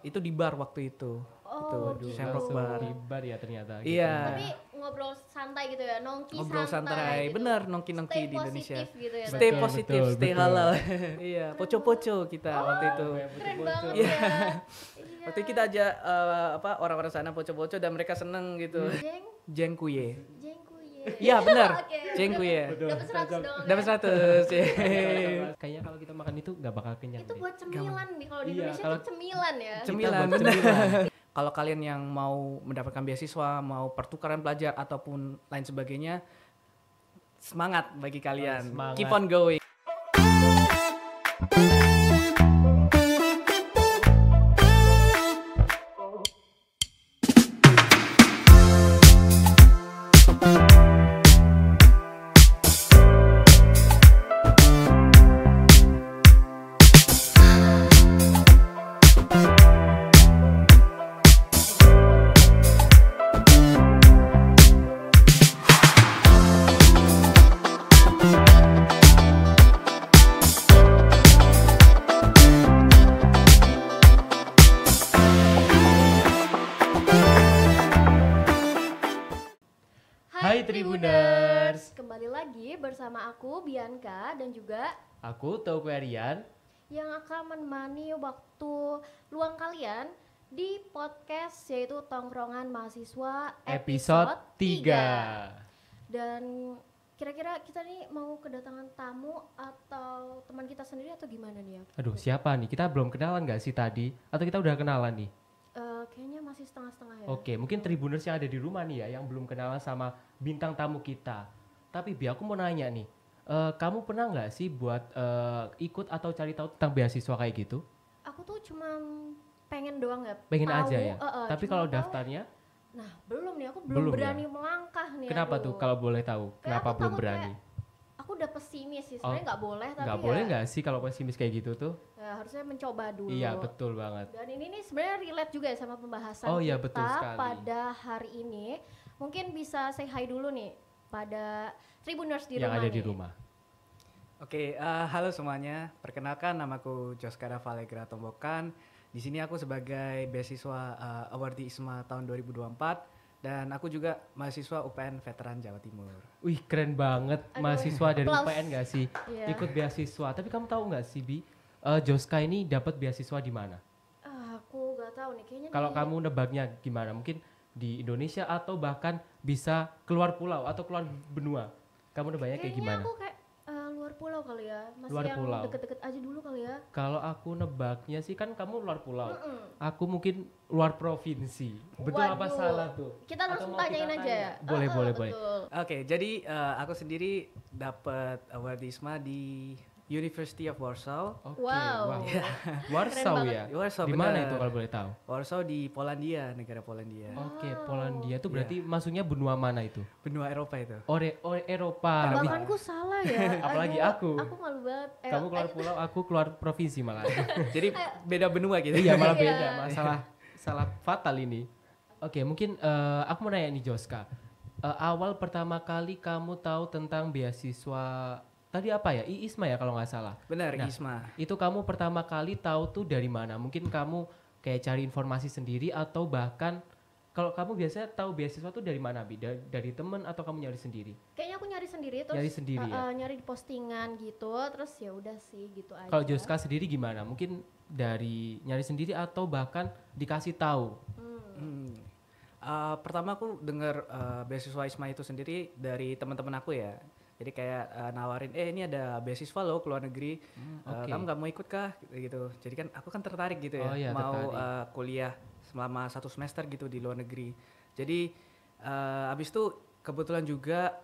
itu di bar waktu itu. Oh, Itu gitu. Shamrock Bar. Di bar ya ternyata. Iya. Tapi ngobrol santai gitu ya, nongki Ngobrol santai, gitu. bener nongki-nongki Stay di Indonesia. positif gitu ya. Stay Betul, positif, betul, stay betul. halal. Iya, poco-poco kita waktu itu. Keren banget Iya. ya. Iya. Waktu itu kita aja orang-orang sana poco-poco dan mereka seneng gitu. Jengkuye. Jengkuye. Iya benar. Oke. Jengkuye. Dapat 100 dong. Dapat 100. Iya. Kayaknya kalau kita makan itu nggak bakal kenyang. Itu deh. buat cemilan nih, kalau di Iya, Indonesia kalau- itu cemilan ya. Cemilan, buat bener. cemilan. Kalau kalian yang mau mendapatkan beasiswa, mau pertukaran pelajar ataupun lain sebagainya, semangat bagi kalian. Semangat. Keep on going. Hai Tribuners. Kembali lagi bersama aku Bianca dan juga Aku Tauku Arian. yang akan menemani waktu luang kalian di podcast yaitu Tongkrongan Mahasiswa Episode 3. Dan kira-kira kita nih mau kedatangan tamu atau teman kita sendiri atau gimana nih ya? Aduh, siapa nih? Kita belum kenalan nggak sih tadi? Atau kita udah kenalan nih? Kayaknya masih setengah-setengah ya. Oke, mungkin Tribuners yang ada di rumah nih ya, yang belum kenalan sama bintang tamu kita. Tapi Bi, aku mau nanya nih, kamu pernah nggak sih buat ikut atau cari tahu tentang beasiswa kayak gitu? Aku tuh cuman pengen doang ya. Pengen tahu, aja ya. Tapi cuma kalau tahu. daftarnya, Nah belum nih, aku belum Belum ya? berani melangkah nih. kenapa aduh. tuh kalau boleh tahu? Kayak Kenapa aku belum takut berani? Aku udah pesimis sih, sebenarnya nggak boleh tapi Nggak ya, boleh nggak sih kalau pesimis kayak gitu tuh? ya harusnya mencoba dulu. Iya, betul banget. Dan ini nih sebenarnya relate juga ya sama pembahasan Oh iya, kita betul sekali. pada hari ini. Mungkin bisa say hi dulu nih pada Tribuners di Yang rumah ada nih. di rumah. Oke, halo semuanya. Perkenalkan, namaku Joskara Valegra Tombokan. Di sini aku sebagai beasiswa awardee ISMA tahun 2024 dan aku juga mahasiswa UPN Veteran Jawa Timur. Wih, keren banget Aduh, mahasiswa dari applause. UPN nggak sih? Iya. Ikut beasiswa. Tapi kamu tahu nggak sih, Bi? Joska ini dapat beasiswa di mana? Aku nggak tahu nih, kayaknya Kalau di- kamu nebaknya gimana? Mungkin di Indonesia atau bahkan bisa keluar pulau atau keluar benua. Kamu nebaknya kayak kayaknya gimana? aku kayak luar pulau kali ya, masih Luar yang pulau. deket-deket aja dulu kali ya. Kalau aku nebaknya sih kan kamu luar pulau. Mm-mm. Aku mungkin luar provinsi. Betul apa Waduh. salah tuh? Kita Atau langsung mau kita tanyain aja tanya? ya. Boleh, boleh, boleh. betul. Oke, jadi aku sendiri dapat awardee ISMA di University of Warsaw. Oke, Wow. wah. Warsaw Keren ya. Warsaw, Di mana benar. itu kalau boleh tahu? Warsaw di Polandia, negara Polandia. Oke, Wow. Polandia tuh berarti masuknya benua mana itu? Benua Eropa itu. Eropa. Wih, Bahkanku salah ya. Apalagi Aduh, aku. Aku malu banget. kamu keluar pulau, aku keluar provinsi malah. Jadi beda benua gitu. Iya, malah Iya. beda. Masalah salah fatal ini. Oke, mungkin aku mau nanya nih Joska. Awal pertama kali kamu tahu tentang beasiswa tadi apa ya? ISMA ya kalau nggak salah. Benar, Nah, ISMA. Itu kamu pertama kali tahu tuh dari mana? Mungkin kamu kayak cari informasi sendiri atau bahkan kalau kamu biasanya tahu beasiswa tuh dari mana, Bi? Dari temen atau kamu nyari sendiri? Kayaknya aku nyari sendiri terus Nyari sendiri ya? nyari di postingan gitu, terus ya udah sih gitu aja. Kalau Joska sendiri gimana? Mungkin dari nyari sendiri atau bahkan dikasih tahu? Hmm. Pertama aku dengar beasiswa ISMA itu sendiri dari teman-teman aku ya. Jadi kayak nawarin, ini ada beasiswa loh ke luar negeri. Oke. Kamu nggak mau ikut kah? Gitu. Jadi kan aku kan tertarik gitu Oh ya, iya, mau tertarik. kuliah selama 1 semester gitu di luar negeri. Jadi abis itu kebetulan juga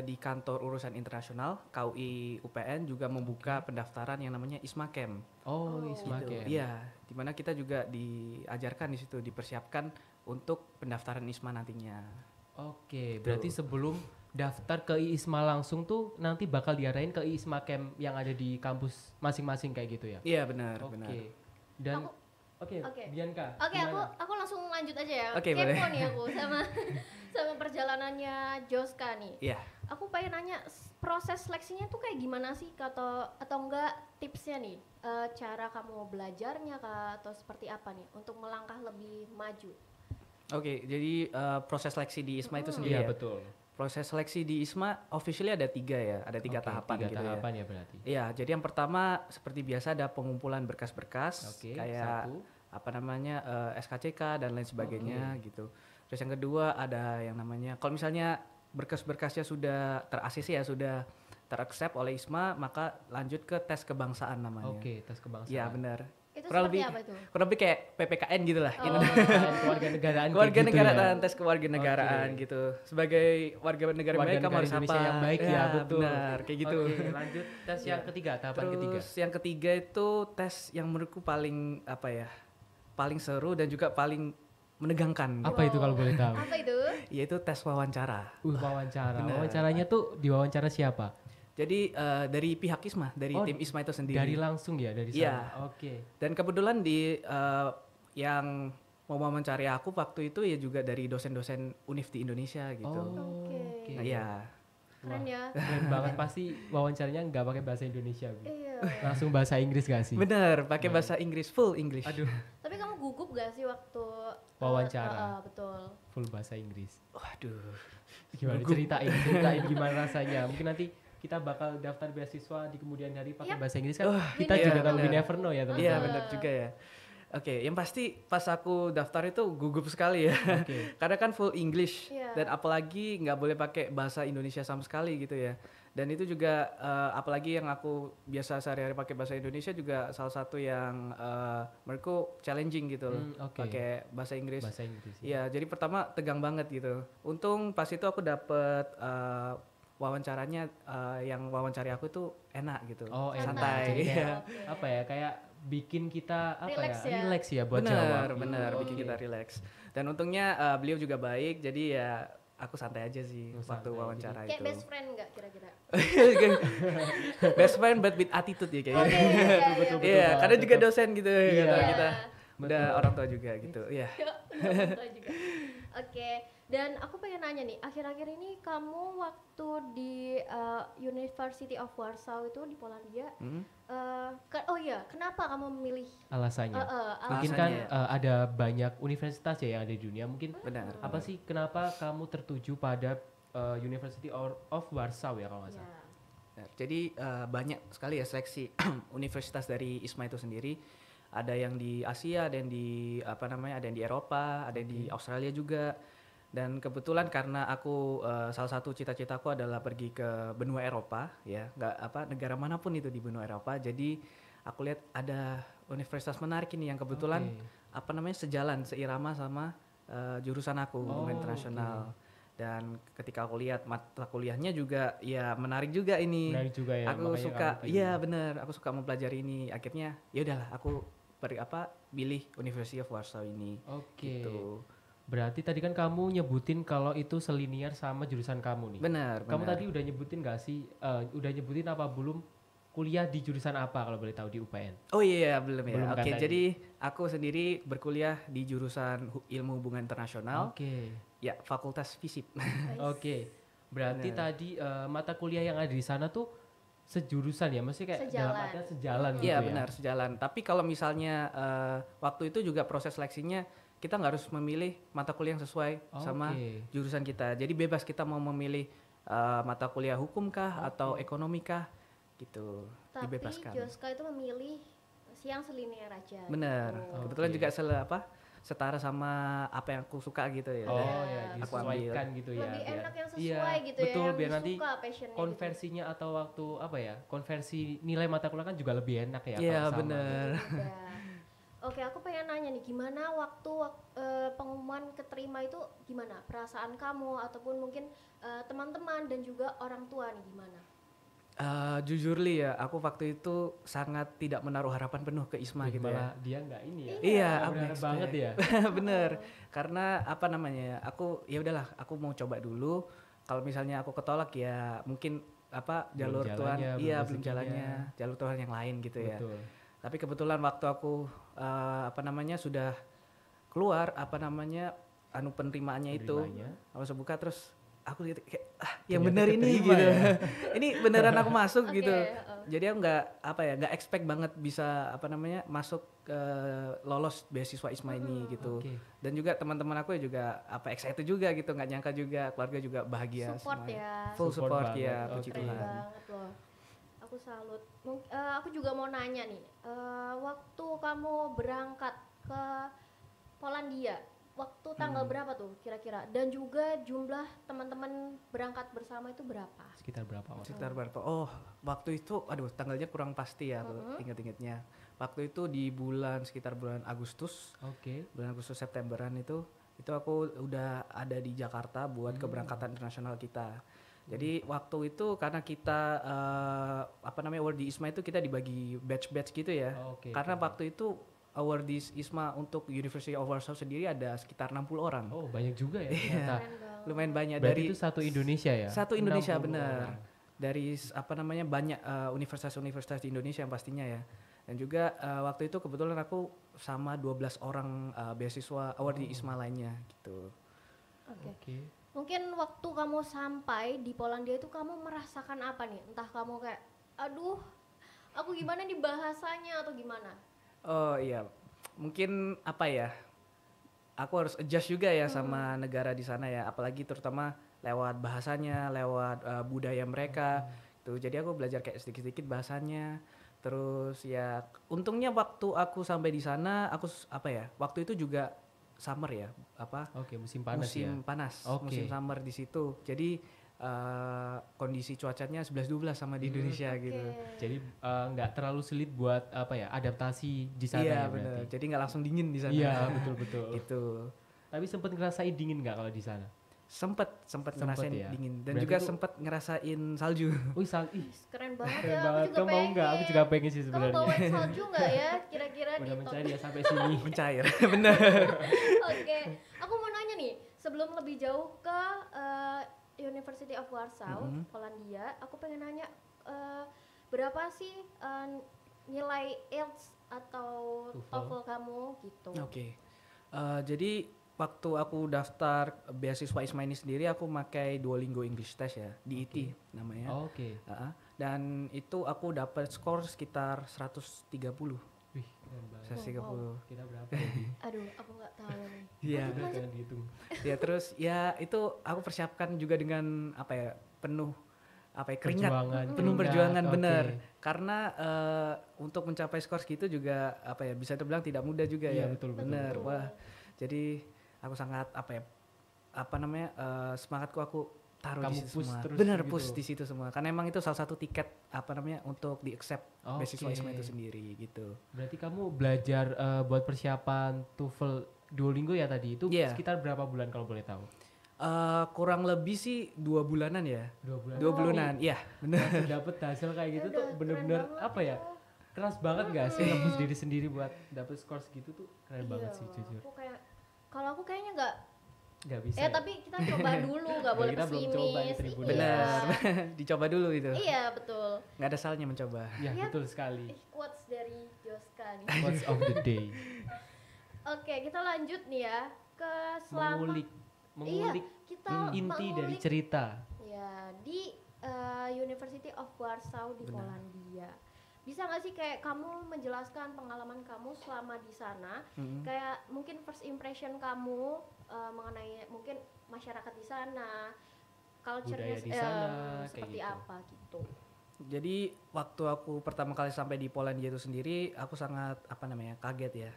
di kantor urusan internasional KUI UPN juga membuka pendaftaran yang namanya ISMA Camp. Oh, ISMA Gitu. Camp. Iya, dimana kita juga diajarkan di situ, dipersiapkan untuk pendaftaran ISMA nantinya. Oke, berarti sebelum daftar ke ISMA langsung tuh nanti bakal diarahin ke ISMA Camp yang ada di kampus masing-masing kayak gitu ya? Iya benar, Oke. benar. Dan Oke. Bianca. Oke, gimana? aku langsung lanjut aja ya. Oke, Kepo boleh. nih aku sama sama perjalanannya Joska nih. Iya. Aku pengen nanya proses seleksinya tuh kayak gimana sih, atau enggak tipsnya nih, cara kamu belajarnya kah atau seperti apa nih untuk melangkah lebih maju? Oke, jadi proses seleksi di ISMA itu sendiri Iya, ya. betul. Proses seleksi di ISMA officially ada 3 ya, ada 3 Oke, tahapan 3 gitu tahapan ya. ya berarti. Iya, jadi yang pertama seperti biasa ada pengumpulan berkas-berkas Oke, kayak satu. apa namanya SKCK dan lain sebagainya gitu. Terus yang kedua ada yang namanya kalau misalnya berkas-berkasnya sudah ter-ACC ya, sudah ter-accept oleh ISMA, maka lanjut ke tes kebangsaan namanya. Oke, tes kebangsaan. Iya, benar. Itu Kurang seperti lebih apa itu? kurang lebih kayak PPKN gitu lah. Oh. Kewarganegaraan kayak Kewarganegaraan, gitu tes kewarganegaraan Oke. gitu. Sebagai warga negara baik kamu harus Indonesia apa? yang baik ya, betul. Benar, kayak gitu. Oke, lanjut tes yang ketiga, tahapan ketiga. Terus yang ketiga itu tes yang menurutku paling apa ya? Paling seru dan juga paling menegangkan. Apa itu kalau boleh tahu? Apa itu? Yaitu tes wawancara. Wawancara. Benar. Wawancaranya tuh diwawancara siapa? Jadi dari pihak ISMA, dari Oh, tim ISMA itu sendiri. Dari langsung ya, dari sana. Iya. Oke. Dan kebetulan di yang mau mencari aku waktu itu ya juga dari dosen-dosen univ di Indonesia gitu. Oke. Oke. Nah, iya. Keren ya. Keren banget, pasti wawancaranya nggak pakai bahasa Indonesia, Bi. Iya. Langsung bahasa Inggris gak sih? Bener, pakai bahasa Inggris, full English. Aduh, Tapi kamu gugup gak sih waktu Wawancara. betul. full bahasa Inggris. Waduh. Gimana ceritain gimana rasanya. Mungkin nanti kita bakal daftar beasiswa di kemudian hari pakai Yap. bahasa Inggris kan. Wah, Kita bener. juga tahu we Bener. never know ya, teman. Iya benar juga ya. Oke, yang pasti pas aku daftar itu gugup sekali ya. Oke. Karena kan full English Iya. dan apalagi nggak boleh pakai bahasa Indonesia sama sekali gitu ya. Dan itu juga apalagi yang aku biasa sehari-hari pakai bahasa Indonesia juga salah satu yang menurutku challenging gitu loh. Oke. Pakai bahasa Inggris. Bahasa Inggris. Iya, jadi pertama tegang banget gitu. Untung pas itu aku dapet wawancaranya yang wawancari aku tuh enak gitu. Oh, enak. santai. Jadi kayak Iya. Oke. apa ya? Kayak bikin kita apa Relax ya? ya. Relax ya buat Bener, jawab. bener, Oke. bikin kita relax. Dan untungnya beliau juga baik, jadi ya aku santai aja sih Oh, waktu santai, wawancara Kayak itu. best friend gak kira-kira? Best friend but with attitude ya kayaknya. Oke, iya, iya, betul, iya. betul. Iya, karena juga tetap. dosen gitu Iya. gitu kita. Iya. Udah orang tua juga gitu. Iya. Betul juga. Oke, dan aku pengen nanya nih, akhir-akhir ini kamu waktu di University of Warsaw itu di Polandia, Hmm? oh iya, kenapa kamu memilih? Alasannya. Alasannya. Mungkin kan Alasannya. ada banyak universitas ya yang ada di dunia. Mungkin Benar. apa sih kenapa kamu tertuju pada University of Warsaw ya kalau nggak Ya. salah? Ya, jadi banyak sekali ya seleksi universitas dari ISMA itu sendiri. Ada yang di Asia, ada yang di apa namanya, ada yang di Eropa, ada yang di Australia juga. Dan kebetulan karena aku salah satu cita-citaku adalah pergi ke benua Eropa, ya, nggak apa negara manapun itu di benua Eropa. Jadi aku lihat ada universitas menarik ini yang kebetulan Oke. apa namanya sejalan, seirama sama jurusan aku Oh, hubungan internasional. Dan ketika aku lihat mata kuliahnya juga ya menarik juga ini. Menarik juga ya. Aku makanya suka, kamu pilih. iya bener, aku suka mempelajari ini. Akhirnya ya udahlah, aku pilih University of Warsaw ini. Oke. Gitu. Berarti tadi kan kamu nyebutin kalau itu selinier sama jurusan kamu nih. Benar, Kamu benar. tadi udah nyebutin gak sih? Udah nyebutin apa belum? Kuliah di jurusan apa kalau boleh tahu di UPN? Oh iya, belum ya. Belum kan Oke, tadi? jadi aku sendiri berkuliah di jurusan Ilmu Hubungan Internasional, Oke. ya Fakultas FISIP. Oke. Berarti Bener. tadi mata kuliah yang ada di sana tuh sejurusan ya? Maksudnya kayak dalam Sejalan. artian sejalan gitu Iya ya? benar, sejalan. Tapi kalau misalnya waktu itu juga proses seleksinya kita nggak harus memilih mata kuliah yang sesuai sama Oke. jurusan kita. Jadi bebas kita mau memilih mata kuliah hukum kah atau ekonomi kah gitu. Tapi Dibebaskan. Joska itu memilih yang selinier aja. Benar. gitu. Kebetulan Oke. juga setara sama apa yang aku suka gitu ya. Oh Iya. ya, Aku ambil. disesuaikan gitu ya. Lebih biar enak yang sesuai Iya, gitu betul, ya, yang biar nanti disuka passionnya gitu. konversinya atau waktu apa ya? Konversi nilai mata kuliah kan juga lebih enak ya Iya, kalau sama. bener. Iya. Oke, aku pengen nanya nih, gimana waktu pengumuman keterima itu gimana? Perasaan kamu ataupun mungkin teman-teman dan juga orang tua nih gimana? Jujur Li ya, aku waktu itu sangat tidak menaruh harapan penuh ke ISMA Ih, gitu ya. malah dia nggak ini ya. Iya, Nggak aku berharap expect. banget ya. Bener, karena apa namanya, aku ya udahlah, aku mau coba dulu. Kalau misalnya aku ketolak ya mungkin apa Belum jalur Tuhan, jalannya, belum iya belum rezekinya. jalannya, jalur Tuhan yang lain gitu ya. Betul. Tapi kebetulan waktu aku apa namanya sudah keluar apa namanya penerimaannya itu, Penerimanya. aku buka terus aku gitu kayak yang Ternyata bener ini keterima gitu. ya. Ini beneran aku masuk Oke, gitu. heeh. Jadi aku nggak expect banget bisa masuk lolos beasiswa ISMA ini gitu. Oke. Dan juga teman-teman aku ya juga excited juga gitu, nggak nyangka juga, keluarga juga bahagia Support semuanya. ya. Full Support support banget, ya, oke. puji Keren Tuhan. banget loh. Aku salut. Aku juga mau nanya nih, waktu kamu berangkat ke Polandia, waktu tanggal berapa tuh kira-kira? Dan juga jumlah teman-teman berangkat bersama itu berapa? Sekitar berapa orang? Sekitar berapa? Oh, waktu itu aduh tanggalnya kurang pasti ya aku inget-ingetnya. Waktu itu di sekitar bulan Agustus, Oke. bulan Agustus Septemberan itu aku udah ada di Jakarta buat keberangkatan internasional kita. Jadi waktu itu karena kita award di ISMA itu kita dibagi batch-batch gitu ya. Oke, Karena oke. waktu itu award di ISMA untuk University of Warsaw sendiri ada sekitar 60 orang. Oh, banyak juga ya ternyata. Keren banget. Lumayan banyak Berarti dari itu satu Indonesia ya? satu Indonesia 60 benar. orang. Dari banyak universitas-universitas di Indonesia yang pastinya ya. Dan juga waktu itu kebetulan aku sama 12 orang beasiswa award di ISMA lainnya gitu. Oke. Oke. Mungkin waktu kamu sampai di Polandia itu kamu merasakan apa nih? Entah kamu kayak, aduh, aku gimana nih bahasanya atau gimana? Oh iya, mungkin aku harus adjust juga ya sama negara di sana ya, apalagi terutama lewat bahasanya, lewat budaya mereka. Tuh, jadi aku belajar kayak sedikit-sedikit bahasanya. Terus ya, untungnya waktu aku sampai di sana, waktu itu juga summer ya, Oke, musim panas ya. musim panas, Oke. musim summer di situ. Jadi kondisi cuacanya 11-12 sama di Indonesia gitu. Jadi nggak terlalu sulit buat adaptasi di sana Iya ya benar. berarti. Jadi nggak langsung dingin di sana. Iya, betul. Gitu. Tapi sempet ngerasain dingin nggak kalau di sana? Sempet ngerasain ya? dingin dan Berarti juga itu- sempet ngerasain salju. Wih, ih, Keren banget keren ya, banget. aku juga Kamu mau nggak? Aku pengen. juga pengen sih Kamu sebenarnya. bawain salju nggak ya kira-kira di Udah top? mencari ya sampai sini. Mencair, bener. Oke, aku mau nanya nih, sebelum lebih jauh ke University of Warsaw, Polandia, aku pengen nanya berapa sih nilai IELTS atau TOEFL. TOEFL kamu gitu? Oke. Jadi waktu aku daftar beasiswa ISMA ini sendiri aku pakai Duolingo English Test ya, DET namanya. Oke. Dan itu aku dapat skor sekitar 130. Wih, keren banget. 130. Kita berapa ya? Di? Aduh, aku nggak tahu nih. Iya. Udah jangan dihitung. Ya terus ya itu aku persiapkan juga dengan penuh keringat, Perjuangan, penuh keringat, perjuangan oke. bener. Karena untuk mencapai skor segitu juga bisa dibilang tidak mudah juga Iya, ya. betul. Bener. Wah. Jadi aku sangat semangatku aku taruh Kamu di situ push semua. terus Bener, gitu. push di situ semua. Karena emang itu salah satu tiket untuk di accept Oke. beasiswa ISMA itu sendiri gitu. Berarti kamu belajar buat persiapan TOEFL Duolingo ya tadi itu Iya. sekitar berapa bulan kalau boleh tahu? Kurang lebih sih 2 bulanan ya. 2 bulan. 2 bulanan, iya bener. Langsung dapet hasil kayak gitu Ya tuh udah, bener-bener keren apa ya? banget Keras banget gak sih nge-push diri sendiri buat dapet skor segitu tuh keren banget sih Iya, jujur. kalau aku kayaknya nggak. Gak bisa. Tapi kita coba dulu, nggak boleh Kita belum pesimis. coba nih, Tribun. Iya. Benar. Dicoba dulu itu. Iya betul. Nggak ada salahnya mencoba. Ya Iya. betul sekali. Quotes dari Joska nih. Quotes of the day. Oke, kita lanjut nih ya ke selama. Mengulik Kita inti dari mengulik, cerita. ya di University of Warsaw di Benar. Polandia. Bisa nggak sih kayak kamu menjelaskan pengalaman kamu selama di sana? Mm-mm. Kayak mungkin first impression kamu mengenai mungkin masyarakat di sana, culture-nya Budaya di sana, kayak seperti gitu. apa gitu. Jadi waktu aku pertama kali sampai di Polandia itu sendiri, aku sangat kaget ya.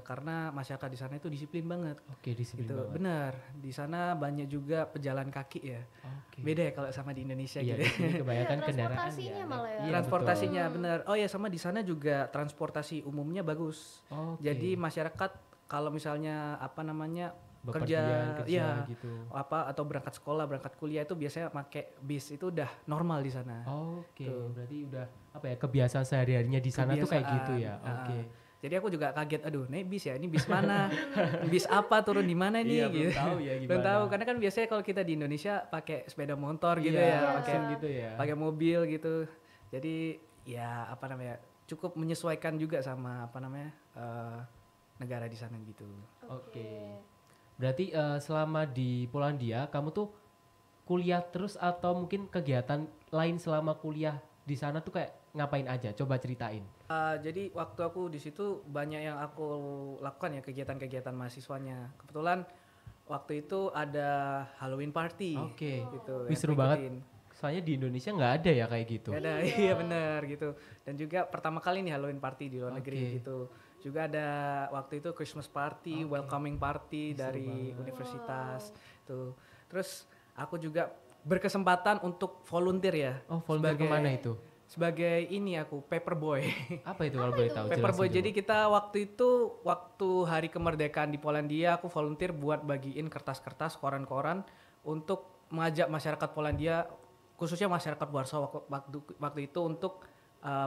Karena masyarakat di sana itu disiplin banget. Oke, disiplin Gitu. banget. Benar. Di sana banyak juga pejalan kaki ya. Oke. Beda ya kalau sama di Indonesia Iya, gitu. di sini kebanyakan Iya, kendaraan transportasinya malah ya. Iya, Transportasinya betul. benar. Oh ya, sama di sana juga transportasi umumnya bagus. betul. Oke. Jadi masyarakat kalau misalnya Bepergian, kerja ya gitu. atau berangkat sekolah, berangkat kuliah itu biasanya pakai bis, itu udah normal di sana. Oke, Tuh. berarti udah kebiasaan sehari-harinya di sana tuh kayak gitu ya. Kebiasaan, Oke. Jadi aku juga kaget, aduh, naik bis ya, ini bis mana? Bis apa, turun di mana nih? Iya, belum gitu. tahu ya Belum gimana. tahu, karena kan biasanya kalau kita di Indonesia pakai sepeda motor gitu Iya, ya, langsung Iya. gitu ya. pakai mobil gitu. Jadi ya cukup menyesuaikan juga sama negara di sana gitu. Oke. Berarti selama di Polandia kamu tuh kuliah terus atau mungkin kegiatan lain selama kuliah di sana tuh kayak ngapain aja? Coba ceritain. Jadi waktu aku di situ banyak yang aku lakukan ya kegiatan-kegiatan mahasiswanya. Kebetulan waktu itu ada Halloween party. Oke. Gitu. Wih, yang seru aku banget. ikutin. Soalnya di Indonesia nggak ada ya kayak gitu. Gak ada, iya benar gitu. Dan juga pertama kali nih Halloween party di luar negeri Oke. gitu. Juga ada waktu itu Christmas party, Oke. welcoming party Seru dari banget. universitas tuh. Terus aku juga berkesempatan untuk volunteer ya. Oh, volunteer kemana itu? Sebagai ini aku paperboy. Apa itu kalau boleh tahu? Paperboy. Jelasin Jadi dulu. kita waktu hari kemerdekaan di Polandia aku volunteer buat bagiin kertas-kertas, koran-koran untuk mengajak masyarakat Polandia khususnya masyarakat Warsaw waktu itu untuk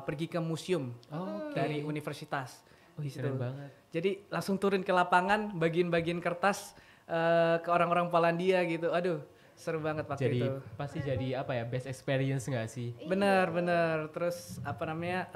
pergi ke museum Oke. dari universitas. Wih, Gitu. keren banget. Jadi langsung turun ke lapangan bagiin-bagiin kertas ke orang-orang Polandia gitu. Aduh, seru banget waktu Jadi itu. pasti jadi apa ya, best experience nggak sih? Bener. Terus apa namanya?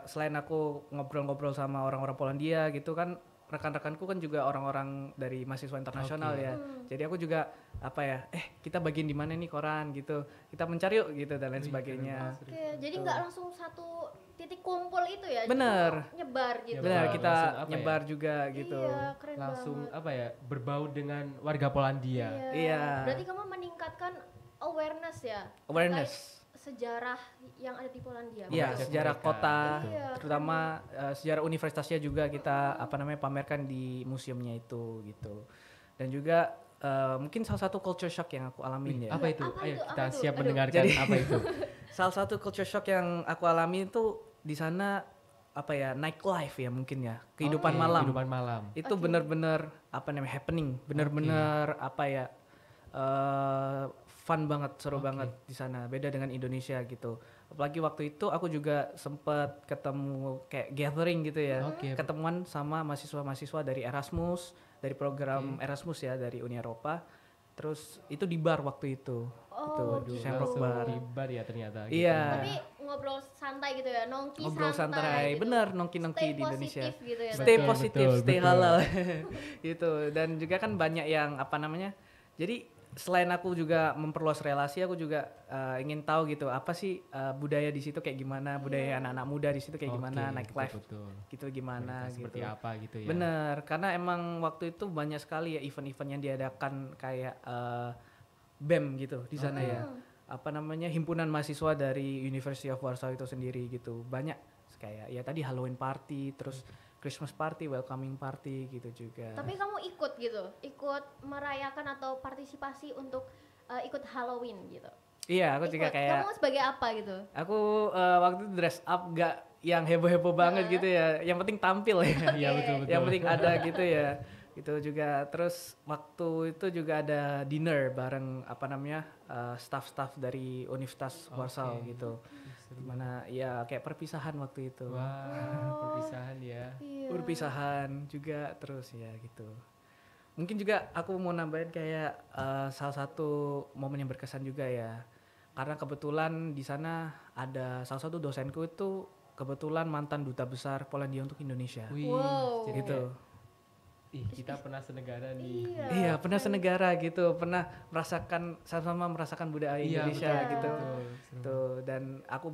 Selain aku ngobrol-ngobrol sama orang-orang Polandia gitu kan, rekan-rekanku kan juga orang-orang dari mahasiswa internasional Oke. ya. Jadi aku juga apa ya? Kita bagiin di mana nih koran gitu. Kita mencari yuk gitu dan lain Wih, sebagainya. Oke, jadi nggak langsung satu titik kumpul itu ya? Bener. Jadi nyebar gitu. Benar, Nyebar, kita langsung apa ya? nyebar juga gitu. Iya, keren Langsung banget. apa ya, berbaur dengan warga Polandia. Iya. Berarti kamu meningkatkan awareness ya? Awareness. Terkait sejarah yang ada di Polandia. Iya, Mengajak sejarah mereka. kota, Iya, terutama sejarah universitasnya juga kita pamerkan di museumnya itu gitu. Dan juga mungkin salah satu culture shock yang aku alamin ya. Apa itu? Apa Ayo itu? kita Apa itu? siap Aduh. mendengarkan apa itu. Salah satu culture shock yang aku alami itu di sana apa ya, nightlife ya mungkin ya, kehidupan Oke, malam. Kehidupan malam. Itu Oke. bener-bener apa namanya happening, bener-bener apa ya, fun banget, seru Oke. banget di sana. Beda dengan Indonesia gitu. Apalagi waktu itu aku juga sempet ketemu kayak gathering gitu ya, Oke. ketemuan sama mahasiswa-mahasiswa dari Erasmus, dari program Erasmus ya dari Uni Eropa. Terus itu di bar waktu itu. Oh, Itu gitu. Shamrock Langsung Bar. di bar ya ternyata. Iya. Tapi ngobrol santai gitu ya, nongki Ngobrol santai, gitu. bener nongki-nongki Stay di Indonesia. positif gitu ya. Stay Betul, positif, betul, stay betul. halal. Gitu. Dan juga kan banyak yang apa namanya? Jadi selain aku juga memperluas relasi, aku juga ingin tahu gitu apa sih budaya di situ kayak gimana, budaya anak-anak muda di situ kayak gimana, Oke, nightlife betul. gitu gimana Mereka gitu. seperti apa gitu ya. Bener, karena emang waktu itu banyak sekali ya event-event yang diadakan kayak BEM gitu di sana ya. Apa namanya himpunan mahasiswa dari University of Warsaw itu sendiri gitu. Banyak kayak ya tadi Halloween party, terus Christmas party, welcoming party gitu juga. Tapi kamu ikut gitu, ikut merayakan atau partisipasi untuk ikut Halloween gitu. Iya, aku juga Ikut. kayak Kamu sebagai apa gitu? aku waktu itu dress up gak yang heboh-heboh banget gitu ya. Yang penting tampil ya. Iya, betul betul. Yang penting ada gitu ya. Gitu juga. Terus waktu itu juga ada dinner bareng apa namanya staff-staff dari Universitas Warsaw gitu. Dimana ya kayak perpisahan waktu itu. Wah, perpisahan ya. Iya. Perpisahan juga terus ya gitu. Mungkin juga aku mau nambahin kayak salah satu momen yang berkesan juga ya. Karena kebetulan di sana ada salah satu dosenku itu kebetulan mantan duta besar Polandia untuk Indonesia. Wih, Wow. jadi Gitu. ih, kita pernah senegara nih. Iya, pernah senegara gitu, pernah merasakan sama-sama merasakan budaya Iya, Indonesia betul, gitu. betul. Seru. Tuh, dan aku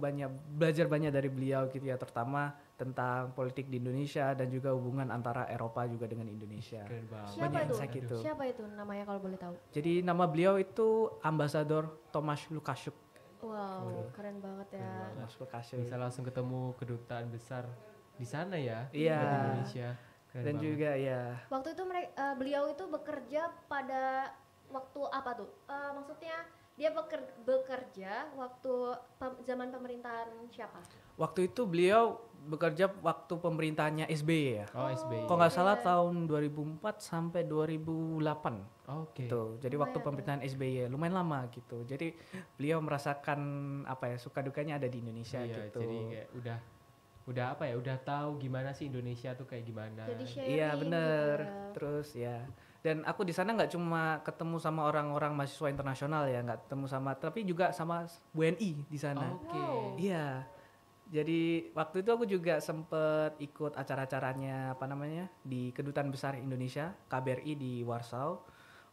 belajar banyak dari beliau gitu ya, terutama tentang politik di Indonesia dan juga hubungan antara Eropa juga dengan Indonesia. Keren banget. Siapa Banyak itu? insight gitu. Siapa itu namanya kalau boleh tahu? Jadi nama beliau itu Ambasador Tomasz Lukasiuk. Wow, keren banget ya. Tomasz Lukasiuk. Bisa langsung ketemu kedutaan besar di sana ya. Iya. Buat Indonesia. Keren Dan banget. juga ya, Waktu itu beliau itu bekerja pada waktu apa tuh? Maksudnya dia bekerja waktu zaman pemerintahan siapa? waktu itu beliau bekerja waktu pemerintahannya SBY ya. Oh, SBY. Kalau nggak salah iya. tahun 2004 sampai 2008. Oke. Gitu. Jadi waktu Lumayan pemerintahan SBY lumayan lama gitu. Jadi beliau merasakan apa ya suka dukanya ada di Indonesia Iya, gitu. jadi kayak udah apa ya? Udah tahu gimana sih Indonesia tuh kayak gimana. Jadi sharing Iya bener. gitu ya. Terus ya. Dan aku di sana nggak cuma ketemu sama orang-orang mahasiswa internasional ya, nggak ketemu sama, tapi juga sama WNI di sana. Oke. Wow. Iya. Jadi waktu itu aku juga sempet ikut acara-acaranya apa namanya di Kedutaan Besar Indonesia KBRI di Warsaw.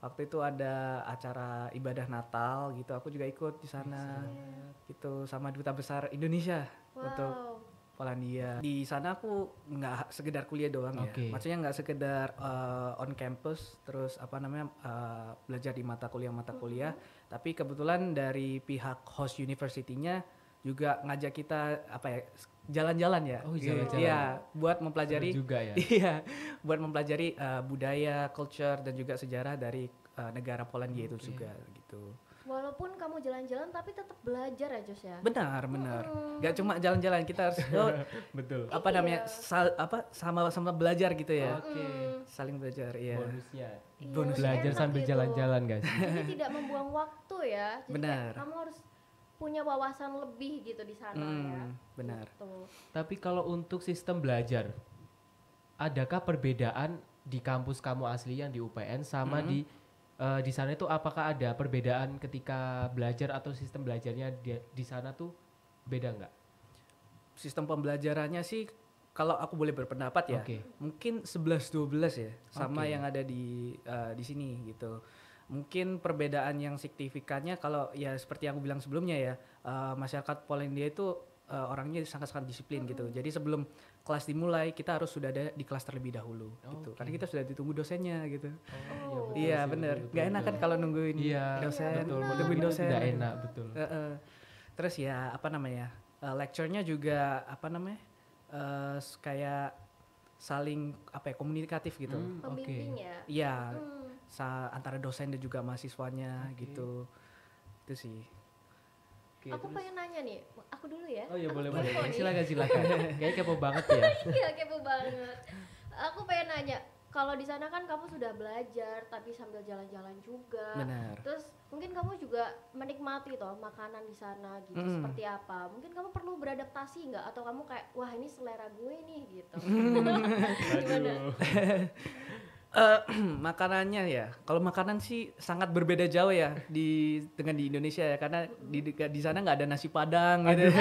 waktu itu ada acara ibadah Natal gitu, aku juga ikut di sana gitu sama duta besar Indonesia untuk Wow. Polandia. Di sana aku nggak sekedar kuliah doang Oke. ya, maksudnya nggak sekedar on campus terus apa namanya belajar di mata kuliah, tapi kebetulan dari pihak host university-nya juga ngajak kita apa ya jalan-jalan ya. Oh, jalan-jalan. Iya, buat mempelajari Seru juga ya. iya, buat mempelajari budaya, culture dan juga sejarah dari negara Polandia itu juga gitu. Walaupun kamu jalan-jalan tapi tetap belajar ya Jos ya. Benar. Gak cuma jalan-jalan, kita harus Betul. apa namanya sama-sama belajar gitu ya. Oke. Saling belajar, iya. Bonusnya. Iya, Bonus Belajar enak sambil gitu. jalan-jalan guys. Jadi tidak membuang waktu ya. Jadi kayak Benar. kamu harus punya wawasan lebih gitu di sana ya. Benar. Gitu. Tapi kalau untuk sistem belajar, adakah perbedaan di kampus kamu asli yang di UPN sama di sana itu apakah ada perbedaan ketika belajar atau sistem belajarnya di sana tuh beda nggak? Sistem pembelajarannya sih kalau aku boleh berpendapat ya, Oke. mungkin 11-12 ya, sama Oke. yang ada di sini gitu. Mungkin perbedaan yang signifikannya kalau ya seperti yang aku bilang sebelumnya ya, masyarakat Polandia itu orangnya sangat-sangat disiplin gitu. Jadi sebelum kelas dimulai kita harus sudah ada di kelas terlebih dahulu gitu. Oke. Karena kita sudah ditunggu dosennya gitu. Oh. Iya bener, nggak enak kan kalau nungguin Iya, dosen, betul, nungguin dosen. Nggak enak, betul. Terus ya apa namanya, lecture-nya juga apa namanya, kayak saling apa ya komunikatif gitu. Oke. Pembimbing ya. Iya, Hmm. antara dosen dan juga mahasiswanya gitu. Itu sih. Oke, Aku terus- pengen nanya nih, aku dulu ya. Oh ya Aku boleh kepo boleh. nih. Silakan. Kayaknya kepo banget ya. Iya kepo banget. Aku pengen nanya, kalau di sana kan kamu sudah belajar tapi sambil jalan-jalan juga. Benar. Terus mungkin kamu juga menikmati toh makanan di sana gitu seperti apa? Mungkin kamu perlu beradaptasi nggak atau kamu kayak wah ini selera gue nih gitu. Gimana? Makanannya ya, kalau makanan sih sangat berbeda jauh ya dengan di Indonesia ya, karena di sana nggak ada nasi padang gitu.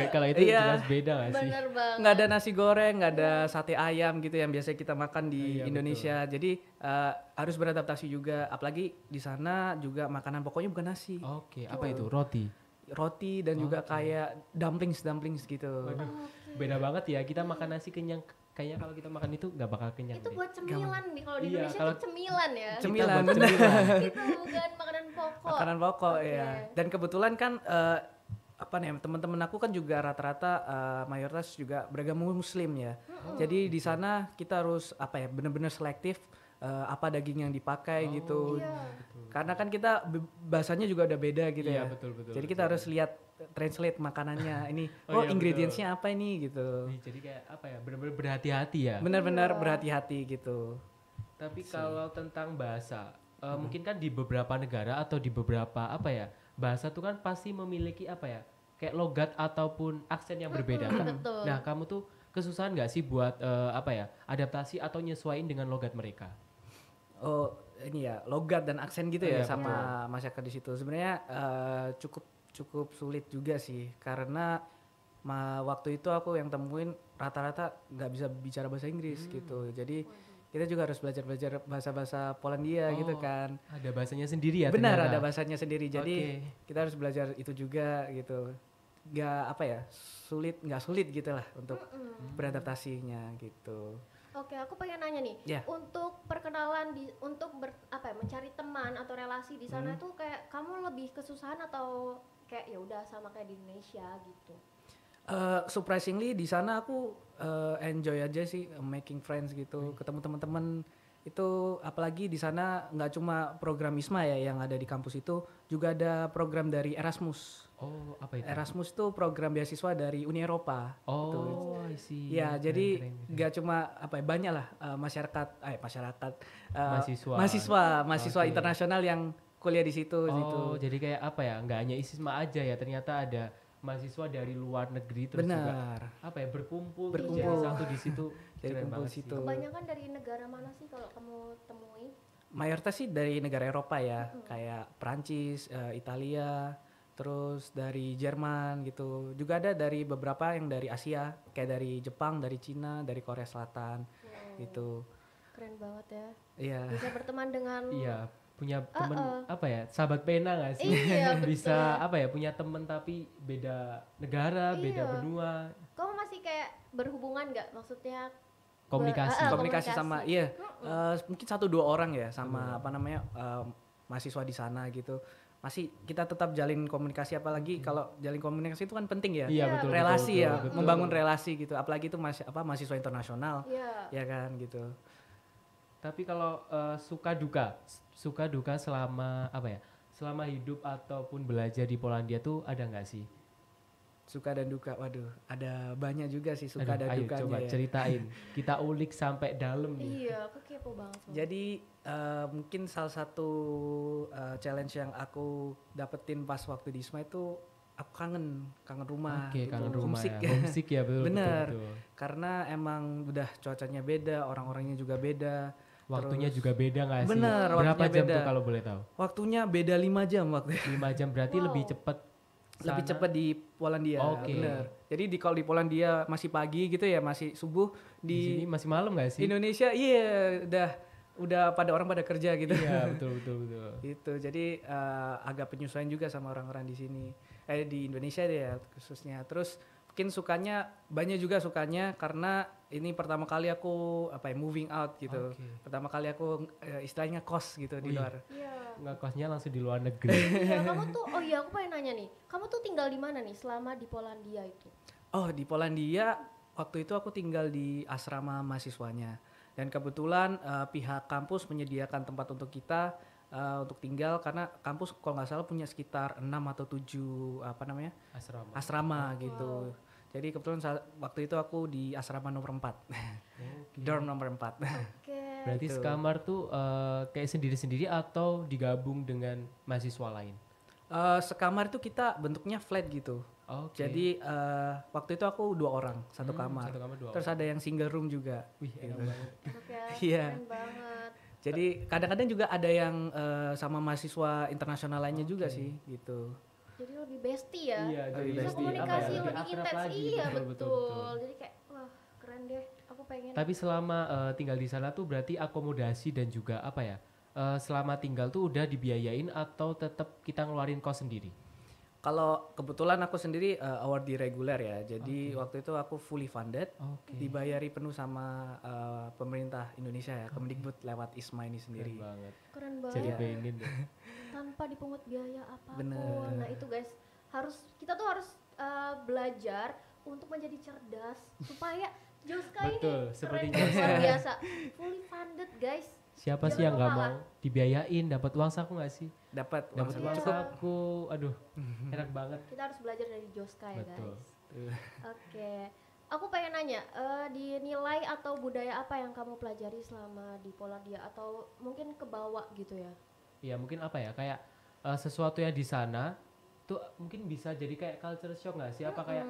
Kalau itu Iya. jelas beda nggak sih? Bener banget. Nggak ada nasi goreng, nggak ada sate ayam gitu yang biasa kita makan di Iya, Indonesia. Jadi harus beradaptasi juga, apalagi di sana juga makanan pokoknya bukan nasi, Oke, apa itu? Roti. roti dan juga kayak dumplings gitu. Waduh, beda banget ya. Kita makan nasi kenyang. Kayaknya kalau kita makan itu nggak bakal kenyang Itu deh. buat cemilan nih kalau di Iya, Indonesia kalau- itu cemilan ya. Cemilan, Kita buat bener. cemilan. Itu bukan makanan pokok. Makanan pokok Oke. ya. Dan kebetulan kan apa nih teman-teman aku kan juga rata-rata mayoritas juga beragama Muslim ya. Jadi di sana kita harus apa ya benar-benar selektif apa daging yang dipakai gitu. Iya. Karena kan kita bahasanya juga udah beda gitu Iya, ya. betul. Jadi kita harus lihat translate makanannya ini. Oh, Oh, iya, ingredientsnya apa ini gitu. Nih, jadi kayak apa ya? Benar-benar berhati-hati ya. Benar-benar berhati-hati gitu. Tapi kalau tentang bahasa, mungkin kan di beberapa negara atau di beberapa apa ya, bahasa tuh kan pasti memiliki apa ya, kayak logat ataupun aksen yang berbeda. betul. Nah, kamu tuh kesusahan nggak sih buat apa ya, adaptasi atau nyesuaiin dengan logat mereka? Oh, ini ya logat dan aksen gitu Oh, ya iya, sama masyarakat di situ. Sebenarnya cukup sulit juga sih karena waktu itu aku yang temuin rata-rata nggak bisa bicara bahasa Inggris gitu. Jadi kita juga harus belajar bahasa-bahasa Polandia gitu Oh, kan. Ada bahasanya sendiri ya? Benar ternyata? ada bahasanya sendiri. Jadi Oke. kita harus belajar itu juga gitu. Nggak apa ya nggak sulit gitu lah untuk beradaptasinya gitu. Oke, aku pengen nanya nih, Ya. untuk perkenalan mencari teman atau relasi di sana tuh kayak kamu lebih kesusahan atau kayak ya udah sama kayak di Indonesia gitu? Surprisingly di sana aku enjoy aja sih making friends gitu, ketemu teman-teman itu apalagi di sana nggak cuma program ISMA ya yang ada di kampus itu, juga ada program dari Erasmus. Oh, apa itu? Erasmus tuh program beasiswa dari Uni Eropa. Oh, I see. Ya, Keren, jadi keren. nggak cuma apa ya, banyak lah masyarakat mahasiswa Oke. internasional yang kuliah di situ. Oh, jadi kayak apa ya? Nggak hanya ISISMA aja ya, ternyata ada mahasiswa dari luar negeri terus juga Benar. apa ya berkumpul Berkumpul. jadi satu di situ. Jadi Keren kumpul banget sih. situ. Kebanyakan dari negara mana sih kalau kamu temui? Mayoritas sih dari negara Eropa ya, kayak Prancis, Italia, terus dari Jerman gitu. Juga ada dari beberapa yang dari Asia, kayak dari Jepang, dari Cina, dari Korea Selatan gitu. Keren banget ya. Iya. Bisa berteman dengan Iya, punya temen Heeh. apa ya, sahabat pena nggak sih? Iya, betul. Bisa apa ya, punya temen tapi beda negara, beda Iya. benua, Kamu masih kayak berhubungan nggak? Maksudnya komunikasi. Komunikasi sama iya mungkin 1-2 orang ya Betul. sama apa namanya mahasiswa di sana gitu. Masih kita tetap jalin komunikasi, apalagi kalau jalin komunikasi itu kan penting ya. Iya, Iya, betul, Relasi betul, ya, betul. membangun relasi gitu. Apalagi itu mahasiswa internasional Iya. ya kan gitu. Tapi kalau suka duka selama apa ya, selama hidup ataupun belajar di Polandia tuh ada nggak sih? Suka dan duka, waduh, ada banyak juga sih suka Aduh, dan ayo dukanya coba ya. ceritain, kita ulik sampai dalam nih. Iya, aku kepo banget sama. Jadi mungkin salah satu challenge yang aku dapetin pas waktu di ISMA itu aku kangen rumah. Oke, gitu. kangen rumah Homesick. ya, homesick ya, betul, Bener. betul, betul. Karena emang udah cuacanya beda, orang-orangnya juga beda. Waktunya Terus- juga beda nggak sih? Bener, Berapa waktunya jam beda. tuh kalau boleh tahu? Waktunya beda 5 jam waktu 5 jam berarti Wow. lebih cepet. lebih sana. cepat di Polandia. Oke. Bener. Jadi kalau di Polandia masih pagi gitu ya, masih subuh. Di Di sini masih malam nggak sih? Indonesia iya udah pada orang pada kerja gitu. Iya, betul, betul, betul. Itu jadi agak penyesuaian juga sama orang-orang di sini di Indonesia deh ya khususnya. Terus mungkin banyak juga sukanya karena ini pertama kali aku moving out gitu. Oke. Pertama kali aku istilahnya kos gitu di Wih. luar. Iya. Ngekosnya langsung di luar negeri. Iya, kamu tuh aku pengen nanya nih. Kamu tuh tinggal di mana nih selama di Polandia itu? Oh, di Polandia waktu itu aku tinggal di asrama mahasiswanya. Dan kebetulan pihak kampus menyediakan tempat untuk kita untuk tinggal karena kampus kalau nggak salah punya sekitar 6 atau 7 Asrama. asrama gitu. Jadi kebetulan waktu itu aku di asrama nomor 4. Dorm nomor 4. Oke. Berarti Gitu. sekamar tuh kayak sendiri-sendiri atau digabung dengan mahasiswa lain? Sekamar itu kita bentuknya flat gitu. Oke. Jadi waktu itu aku 2 orang satu kamar. Satu kamar 2 Terus ada yang single room juga. Wih, enak banget. Oke. Iya. Keren banget. Jadi kadang-kadang juga ada yang sama mahasiswa internasional lainnya juga sih gitu. Jadi lebih bestie ya. Iya, jadi jadi Bisa bestie, komunikasi lebih lebih akrab intens. lagi, Iya, betul, betul. betul. Jadi kayak wah, keren deh. Aku pengen. Tapi selama tinggal di sana tuh berarti akomodasi dan juga apa ya? Selama tinggal tuh udah dibiayain atau tetap kita ngeluarin kos sendiri? Kalau kebetulan aku sendiri award di reguler ya. Jadi waktu itu aku fully funded, Oke. dibayari penuh sama pemerintah Indonesia ya, Kemendikbud lewat ISMA ini sendiri. Keren banget. Keren Jadi banget. pengen deh. Tanpa dipungut biaya apapun. Bener. Nah, itu guys, kita tuh harus belajar untuk menjadi cerdas supaya Joska Betul, ini seperti keren dan Joska. luar biasa. Fully funded, guys. Siapa sih Jangan yang nggak lupa mau dibiayain, dapat uang saku nggak sih? Dapat Dapat uang uang Iya. cukup. saku, aduh, enak banget. Kita harus belajar dari Joska ya, Betul. guys. Oke. Aku pengen nanya, di nilai atau budaya apa yang kamu pelajari selama di Polandia atau mungkin kebawa gitu ya? Iya, mungkin apa ya, kayak sesuatu yang di sana tuh mungkin bisa jadi kayak culture shock nggak sih? Apa kayak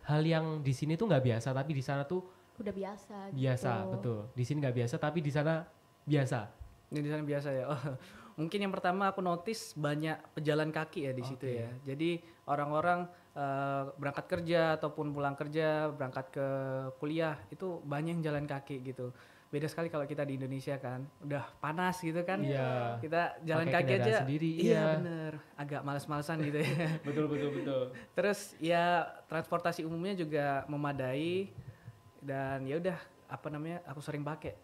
hal yang di sini tuh nggak biasa, tapi di sana tuh Udah biasa biasa, gitu. betul. Di sini nggak biasa, tapi di sana biasa. Ini di sana biasa ya. Oh, mungkin yang pertama aku notice banyak pejalan kaki ya di situ Oke. ya. Jadi orang-orang berangkat kerja ataupun pulang kerja, berangkat ke kuliah itu banyak yang jalan kaki gitu. Beda sekali kalau kita di Indonesia kan, udah panas gitu kan. Iya. Kita jalan Pakai kaki kendaraan aja. sendiri, Iya iya. bener, agak males-malesan gitu ya. Betul, betul, betul. Terus ya transportasi umumnya juga memadai dan ya udah aku sering pakai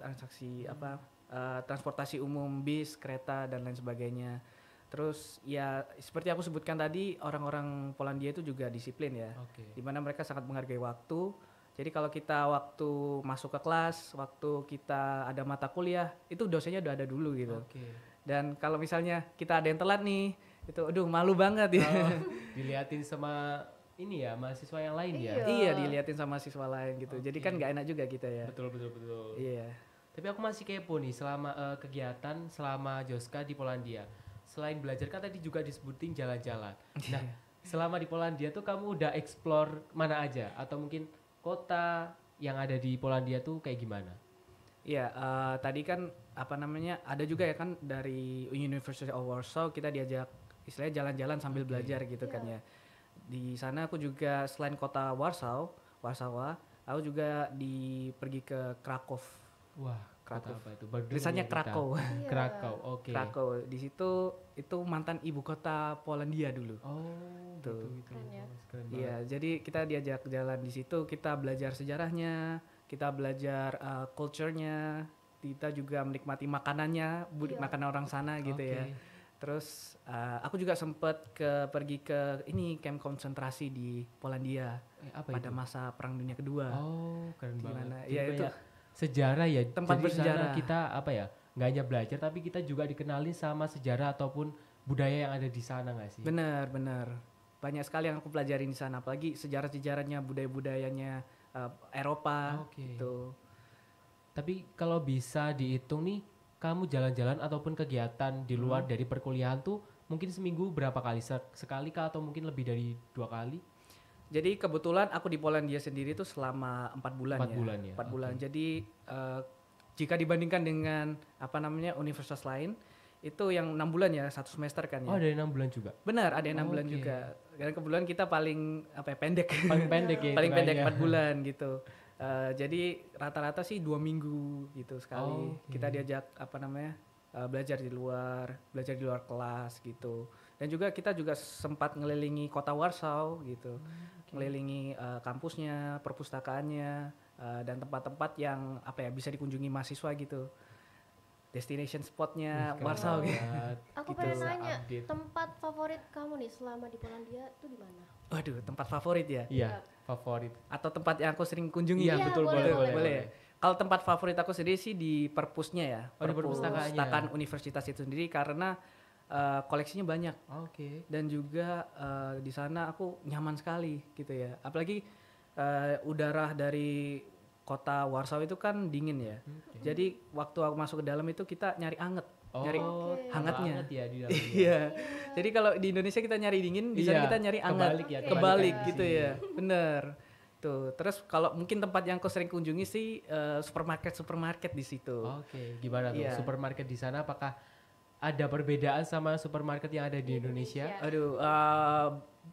transportasi umum, bis, kereta dan lain sebagainya. Terus ya seperti aku sebutkan tadi, orang-orang Polandia itu juga disiplin ya. Oke. Di mana mereka sangat menghargai waktu. Jadi kalau kita waktu masuk ke kelas, waktu kita ada mata kuliah, itu dosennya udah ada dulu gitu. Oke. Dan kalau misalnya kita ada yang telat nih, itu aduh malu banget ya. Oh, diliatin sama ini ya, mahasiswa yang lain ya. Iya. Iya, diliatin sama siswa lain gitu. Jadi Oke. kan nggak enak juga kita ya. Betul, betul, betul. Iya. Tapi aku masih kepo nih selama kegiatan selama Joska di Polandia. Selain belajar kan tadi juga disebutin jalan-jalan. Nah, selama di Polandia tuh kamu udah explore mana aja atau mungkin kota yang ada di Polandia tuh kayak gimana? Iya, tadi kan ada juga ya kan dari University of Warsaw kita diajak istilahnya jalan-jalan sambil belajar gitu kan ya. Di sana aku juga selain kota Warsawa, aku juga pergi ke Krakow. Wah, Krakow. Kota apa itu? Baru dengar Tulisannya ya kita. Krakow. Iya. Krakow, oke. Krakow. Di situ itu mantan ibu kota Polandia dulu. Oh, Tuh. gitu. Keren ya. Keren Iya, banget. jadi kita diajak jalan di situ, kita belajar sejarahnya, kita belajar culture-nya, kita juga menikmati makanannya, Iya. makanan orang sana gitu ya. Oke. Terus aku juga sempat pergi ke ini camp konsentrasi di Polandia Apa pada itu? masa Perang Dunia Kedua. Oh, keren Gimana? banget. Ya, Jadi itu banyak sejarah ya. tempat Jadi di sana bersejarah. kita apa ya? Nggak hanya belajar tapi kita juga dikenalin sama sejarah ataupun budaya yang ada di sana nggak sih? Benar. Banyak sekali yang aku pelajarin di sana, apalagi sejarah-sejarahnya, budaya-budayanya Eropa Oke. gitu. Tapi kalau bisa dihitung nih, kamu jalan-jalan ataupun kegiatan di luar dari perkuliahan tuh mungkin seminggu berapa kali? Sekali kah atau mungkin lebih dari 2 kali? Jadi kebetulan aku di Polandia sendiri tuh selama 4 bulan 4 ya. bulan ya, 4 bulan. oke. Jadi jika dibandingkan dengan universitas lain, itu yang 6 bulan ya, 1 semester kan Oh, ya. dari 6 bulan juga. Benar, ada yang 6 bulan Oke. juga. Dan kebetulan kita paling pendek. Paling pendek ya. Paling pendek hitungannya. 4 bulan gitu. Jadi rata-rata sih 2 minggu gitu sekali. Oke. Kita diajak belajar di luar kelas gitu. Dan juga kita juga sempat ngelilingi kota Warsaw gitu. Ngelilingi kampusnya, perpustakaannya, dan tempat-tempat yang bisa dikunjungi mahasiswa gitu. Destination spotnya Keren Warsaw gitu. banget. Aku Gitu. pengen Bisa nanya, update. tempat favorit kamu nih selama di Polandia tuh di mana? Waduh, tempat favorit ya? Iya, favorit. Atau tempat yang aku sering kunjungi? Iya, Iya, betul, boleh, boleh. Boleh ya? Kalau tempat favorit aku sendiri sih di perpusnya ya. Oh, di perpustakaannya. Perpustakaan universitas itu sendiri karena koleksinya banyak Oke. dan juga di sana aku nyaman sekali gitu ya. Apalagi udara dari kota Warsaw itu kan dingin ya. Oke. Jadi waktu aku masuk ke dalam itu kita nyari anget. Oh, Nyari Oke. hangatnya. hangat ya di dalamnya. Iya. Jadi kalau di Indonesia kita nyari dingin, di sana Iya, kita nyari anget. kebalik ya, Oke. Kebalik kebalikan gitu di ya. sini. Bener. Tuh. Terus kalau mungkin tempat yang aku sering kunjungi sih supermarket di situ. Oke, gimana tuh? Iya. Supermarket di sana apakah ada perbedaan sama supermarket yang ada di Indonesia? Aduh,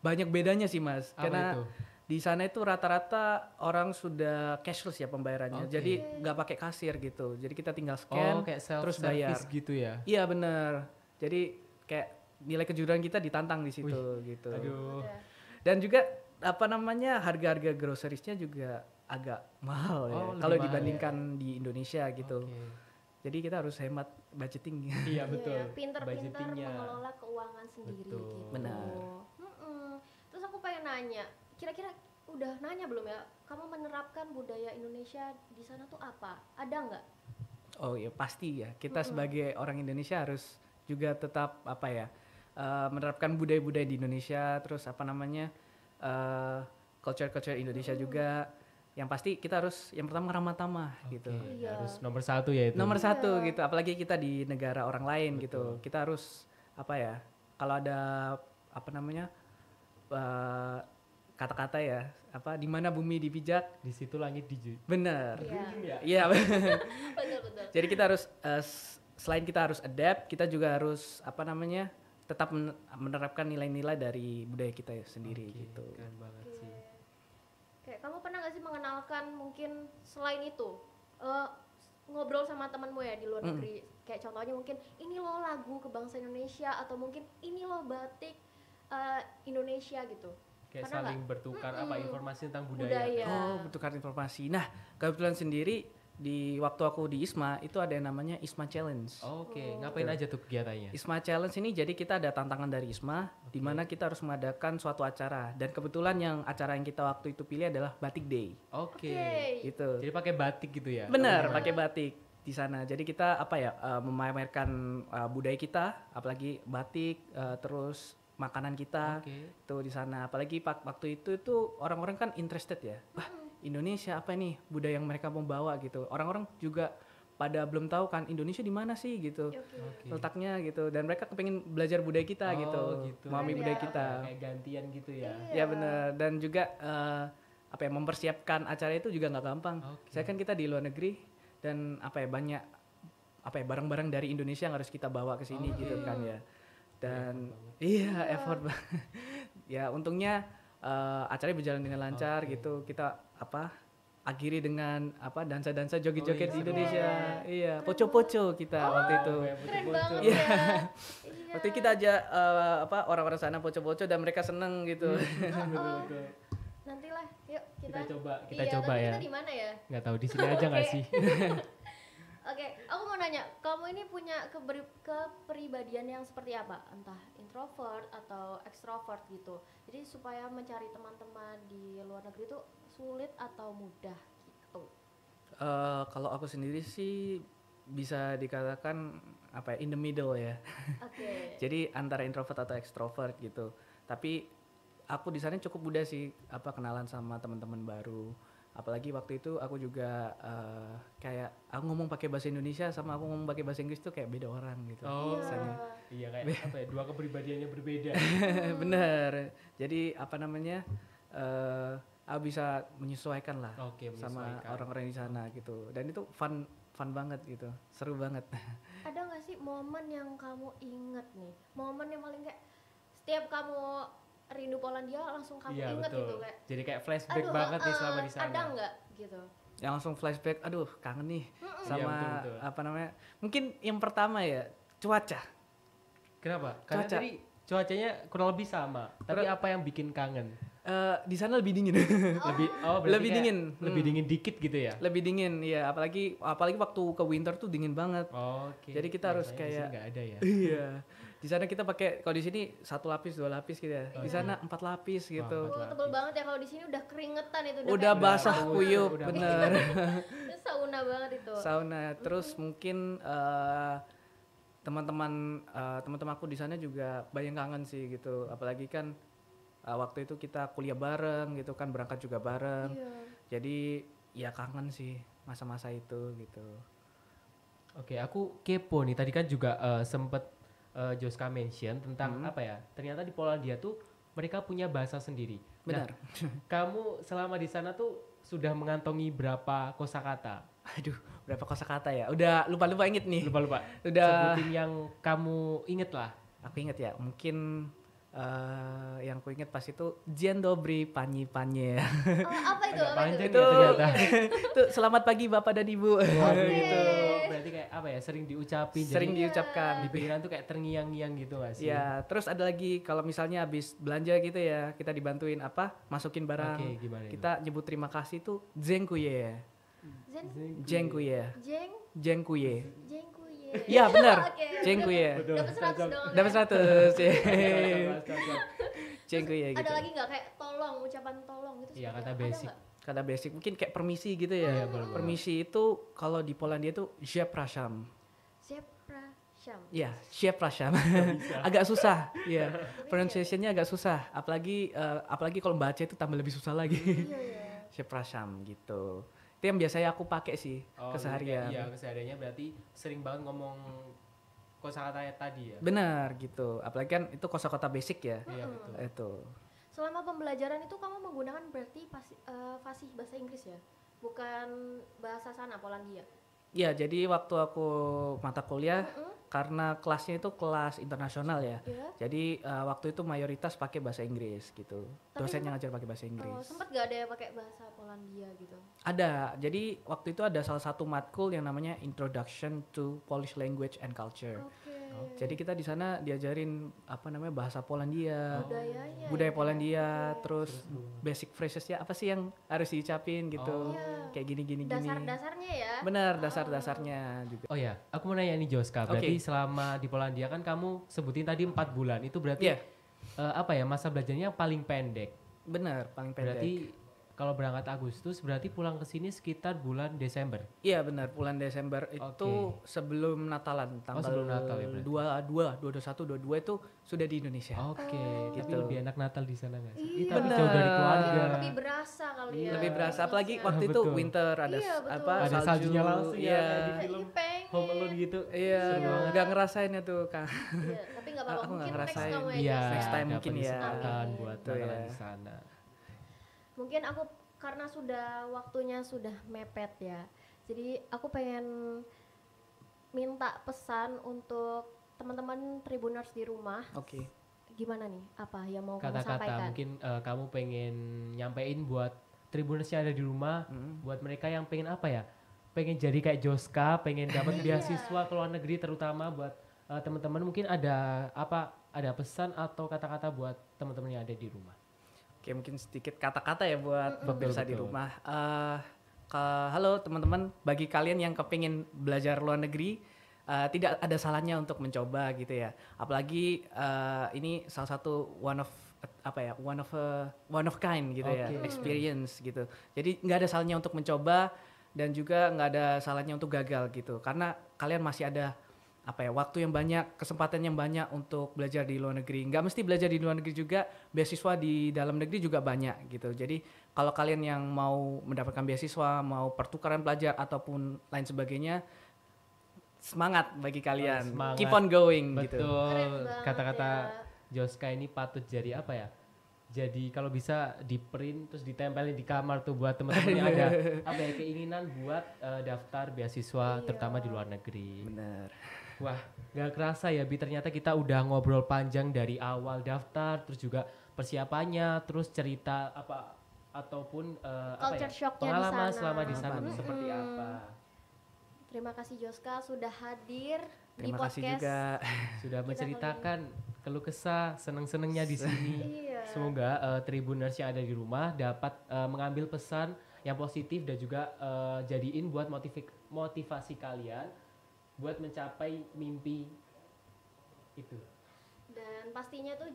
banyak bedanya sih Mas. Apa Karena itu? di sana itu rata-rata orang sudah cashless ya pembayarannya. Oke. Jadi nggak pakai kasir gitu. Jadi kita tinggal Oh, scan kayak self terus bayar. service gitu ya. Iya bener. Jadi kayak nilai kejujuran kita ditantang di situ gitu. Aduh. Dan juga harga-harga groceriesnya juga agak mahal ya. Oh, lebih Kalau mahal dibandingkan di Indonesia gitu. Oke. Jadi kita harus hemat budgeting. Iya betul. Pinter-pinter Budgetingnya. mengelola keuangan sendiri Betul. gitu. Benar. Terus aku pengen nanya, kira-kira udah nanya belum ya? Kamu menerapkan budaya Indonesia di sana tuh apa? Ada nggak? Oh ya pasti ya. Kita sebagai orang Indonesia harus juga tetap menerapkan budaya-budaya di Indonesia. Terus culture-culture Indonesia juga. Yang pasti kita harus yang pertama ramah tamah gitu. Oke, Iya. harus nomor 1 ya itu. Nomor satu Iya. gitu. Apalagi kita di negara orang lain gitu. Kita harus kalau ada eh, kata-kata ya di mana bumi dipijak Di situ langit benar. Iya. Iya. Betul-betul. Jadi kita harus selain kita harus adapt, kita juga harus tetap menerapkan nilai-nilai dari budaya kita sendiri Oke, gitu. Keren banget sih. Kayak kamu pernah gak sih mengenalkan mungkin selain itu ngobrol sama temanmu ya di luar negeri, kayak contohnya mungkin ini loh lagu kebangsaan Indonesia atau mungkin ini loh batik Indonesia gitu. Kayak Pernah saling bertukar informasi tentang budaya. Budaya. Oh, bertukar informasi. Nah, kebetulan sendiri di waktu aku di ISMA itu ada yang namanya ISMA Challenge. Oke, ngapain aja tuh kegiatannya? ISMA Challenge ini jadi kita ada tantangan dari ISMA di mana kita harus mengadakan suatu acara dan kebetulan acara yang kita waktu itu pilih adalah Batik Day. Oke. Gitu. Jadi pakai batik gitu ya? Benar, pakai batik di sana. Jadi kita memamerkan budaya kita, apalagi batik, terus makanan kita Oke. tuh di sana. Apalagi waktu itu orang-orang kan interested ya. Wah, Indonesia apa nih budaya yang mereka mau bawa gitu. Orang-orang juga pada belum tahu kan Indonesia di mana sih gitu. Oke. Letaknya gitu dan mereka kepengen belajar budaya kita gitu. Memahami Keren budaya ya. kita. Kayak gantian gitu ya. Ya benar dan juga mempersiapkan acara itu juga nggak gampang. Oke. Saya kan kita di luar negeri dan banyak barang-barang dari Indonesia yang harus kita bawa ke sini gitu kan ya. Dan effort banget. Ya untungnya acaranya berjalan dengan lancar gitu. Kita akhiri dengan apa dansa-dansa joget-joget di iya. Indonesia. Iya, Keren poco-poco kita waktu itu. Keren banget Iya. ya. Iya. Waktu itu kita aja apa orang-orang sana poco-poco dan mereka seneng gitu. Oh, nantilah, yuk kita Kita iya, coba tapi ya. kita di mana ya? Nggak tahu di sini aja nggak Oke. sih? Oke, aku mau nanya, kamu ini punya kepribadian yang seperti apa? Entah introvert atau extrovert gitu. Jadi supaya mencari teman-teman di luar negeri itu sulit atau mudah gitu. Kalau aku sendiri sih bisa dikatakan apa ya, in the middle ya. Oke. Jadi antara introvert atau extrovert gitu. Tapi aku di sana cukup mudah sih apa kenalan sama teman-teman baru. Apalagi waktu itu aku juga kayak aku ngomong pakai bahasa Indonesia sama aku ngomong pakai bahasa Inggris tuh kayak beda orang gitu. Oh, Rasanya. iya kayak apa ya? Dua kepribadiannya berbeda. Bener. Jadi apa namanya? Aku bisa menyesuaikan lah Oke, sama menyesuaikan. orang-orang di sana gitu. Dan itu fun banget gitu. Seru banget. Ada nggak sih momen yang kamu inget nih? Momen yang paling kayak setiap kamu rindu Polandia langsung kamu Iya inget betul. gitu kayak Jadi kayak flashback aduh, banget nih selama di sana. ada nggak gitu? Yang langsung flashback, aduh kangen nih sama Iya, betul. apa namanya? Mungkin yang pertama ya cuaca. Kenapa? Karena Cuaca. tadi cuacanya kurang lebih sama. Tapi apa yang bikin kangen? Di sana lebih dingin. Lebih berarti Lebih kayak dingin. Lebih dingin dikit gitu ya? Lebih dingin, ya. Apalagi waktu ke winter tuh dingin banget. Oke. Jadi kita harus Biasanya di sini kayak- nggak ada ya. Iya. Di sana kita pakai, kalau di sini 1 lapis, 2 lapis gitu ya. Di Iya. sana 4 lapis gitu. Wah, Oh, tebel banget ya kalau di sini udah keringetan itu Udah kayak basah sauna. kuyup, udah bener. Udah sauna banget itu. Sauna. Terus mungkin teman-teman aku di sana juga banyak kangen sih gitu. Apalagi kan waktu itu kita kuliah bareng gitu kan, berangkat juga bareng. Iya. Jadi ya kangen sih masa-masa itu gitu. Oke, aku kepo nih. Tadi kan juga sempet Joska mention tentang apa ya? Ternyata di Polandia tuh mereka punya bahasa sendiri. Benar. Nah, kamu selama di sana tuh sudah mengantongi berapa kosakata? Aduh, berapa kosakata ya? Udah lupa-lupa inget nih. Lupa-lupa. Udah. Sebutin yang kamu inget lah. Aku inget ya, mungkin yang aku inget pas itu Dzień dobry pani panie. Oh, apa itu? Agak Apa panjang itu? ya ternyata. Itu selamat pagi Bapak dan Ibu. Gitu. Berarti kayak apa ya? Sering diucapin. Sering jadi diucapkan. di pikiran tuh kayak terngiang-ngiang gitu gak sih? Ya, terus ada lagi kalau misalnya habis belanja gitu ya, kita dibantuin apa? Masukin barang. Oke, gimana itu? Kita nyebut terima kasih tuh Dziękuję. Zen, Dziękuję. jeng, Dziękuję. jengkuye. Iya, benar. Oke. Dziękuję. Dapat 100 dong. Dapat 100. ya. Dziękuję gitu. Ada lagi nggak kayak tolong, ucapan tolong gitu? Iya, seperti kata apa? basic. Ada nggak? Kata basic mungkin kayak permisi gitu ya. Permisi itu kalau di Polandia tuh przepraszam. Zepraszam. Iya, przepraszam. Agak susah. Iya. Pronunciation-nya agak susah. Apalagi kalau baca itu tambah lebih susah lagi. Iya, iya. Przepraszam gitu. Itu yang biasanya aku pakai sih Oh, keseharian. Iya, kesehariannya berarti sering banget ngomong kosakata tadi ya. Benar gitu. Apalagi kan itu kosakata basic ya. Iya, betul. Itu. Selama pembelajaran itu kamu menggunakan berarti fasih bahasa Inggris ya? Bukan bahasa sana, Polandia? Ya, jadi waktu aku mata kuliah karena kelasnya itu kelas internasional ya. Iya. Jadi waktu itu mayoritas pakai bahasa Inggris gitu. Tapi Dosen yang ngajar pakai bahasa Inggris. Sempat gak ada yang pakai bahasa Polandia gitu? Ada. Jadi waktu itu ada salah satu matkul yang namanya Introduction to Polish Language and Culture. Oke. Jadi kita di sana diajarin apa namanya bahasa Polandia, Budayanya. budaya ya? Polandia, terus basic phrases-nya apa sih yang harus diucapin gitu. Iya. Kayak gini. Dasar-dasarnya ya? Benar, dasar-dasarnya juga. Oh ya, aku mau nanya nih Joska. Berarti selama di Polandia kan kamu sebutin tadi 4 bulan. Itu berarti Iya. apa ya? Masa belajarnya yang paling pendek. Benar, paling pendek. Berarti kalau berangkat Agustus berarti pulang ke sini sekitar bulan Desember. Iya benar, bulan Desember itu sebelum Natalan, tanggal sebelum Natal ya berarti. 21, 22 itu sudah di Indonesia. Oke, tapi gitu. lebih enak Natal di sana nggak sih? Iya. Tapi jauh dari keluarga. Lebih berasa kali ya? Lebih berasa, apalagi waktu itu Betul. winter ada Iya, betul. apa Ada saljunya langsung ya, Iya. kayak di film Pengen. Home Alone gitu. Iya, nggak ngerasain itu Kang. Iya, tapi nggak apa-apa. Aku nggak Mungkin next ngerasain. kamu ya. Iya, Jas, Next time dapat mungkin ya. kesempatan Amin. buat Itu Natalan ya. di sana. Mungkin aku karena waktunya sudah mepet ya. Jadi aku pengen minta pesan untuk teman-teman Tribuners di rumah. Oke. Gimana nih? Apa yang mau kamu Kata-kata sampaikan? mungkin kamu pengen nyampein buat Tribuners yang ada di rumah, buat mereka yang pengen apa ya, pengen jadi kayak Joska, pengen dapat beasiswa ke luar negeri, terutama buat teman-teman, mungkin ada pesan atau kata-kata buat teman-teman yang ada di rumah. Oke, mungkin sedikit kata-kata ya buat pemirsa di betul. rumah. Halo teman-teman, bagi kalian yang kepingin belajar luar negeri, tidak ada salahnya untuk mencoba gitu ya. Apalagi ini salah satu one of kind gitu ya, experience gitu. Jadi nggak ada salahnya untuk mencoba dan juga nggak ada salahnya untuk gagal gitu. Karena kalian masih ada waktu yang banyak, kesempatan yang banyak untuk belajar di luar negeri. Nggak mesti belajar di luar negeri juga, beasiswa di dalam negeri juga banyak gitu. Jadi kalau kalian yang mau mendapatkan beasiswa, mau pertukaran pelajar ataupun lain sebagainya, semangat bagi kalian. Semangat. Keep on going gitu. Betul. Keren banget Kata-kata ya. Joska ini patut jadi apa ya? Jadi kalau bisa di print terus ditempelin di kamar tuh buat teman-teman yang ada keinginan buat daftar beasiswa terutama di luar negeri. Bener. Wah, gak kerasa ya Bi, ternyata kita udah ngobrol panjang dari awal daftar, terus juga persiapannya, terus cerita ataupun Culture shocknya pengalaman di sana. selama di sana tuh seperti apa. Terima kasih Joska sudah hadir di Terima kasih podcast. juga. Sudah menceritakan keluh kesah, seneng-senengnya di sini. Iya. Semoga Tribuners yang ada di rumah dapat mengambil pesan yang positif dan juga jadiin buat motivasi kalian buat mencapai mimpi itu. Dan pastinya tuh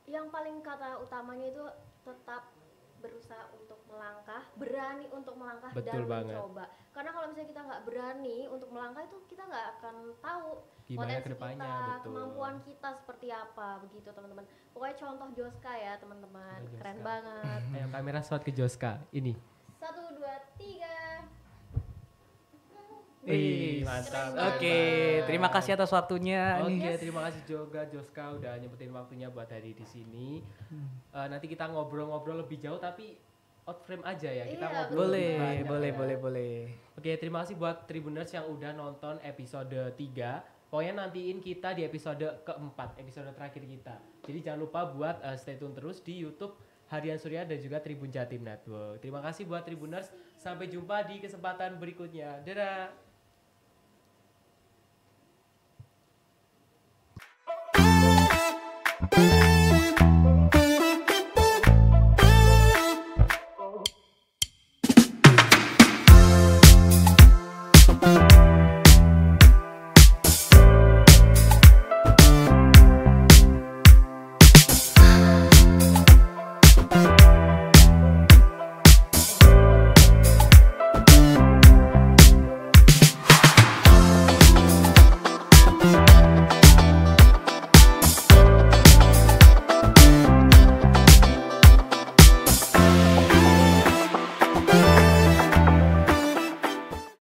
yang paling kata utamanya itu tetap berusaha untuk melangkah, berani untuk melangkah. Betul dan banget. mencoba. Karena kalau misalnya kita nggak berani untuk melangkah itu kita nggak akan tahu Gimana potensi kedepannya, kita, betul. kemampuan kita seperti apa begitu teman-teman. Pokoknya contoh Joska ya teman-teman, Joska. keren banget. Ayo kamera shot ke Joska. Ini. 1, 2, 3. Wih, mantap. Oke, terima kasih atas waktunya. Oke, terima kasih juga Joska udah nyempetin waktunya buat hari di sini. Nanti kita ngobrol-ngobrol lebih jauh tapi out frame aja ya. Kita Iya, ngobrol lebih Boleh, banyak ya. boleh. Oke, terima kasih buat Tribuners yang udah nonton episode 3. Pokoknya nantiin kita di episode keempat, episode terakhir kita. Jadi jangan lupa buat stay tune terus di YouTube Harian Surya dan juga Tribun Jatim Network. Terima kasih buat Tribuners. Sampai jumpa di kesempatan berikutnya. Dadah.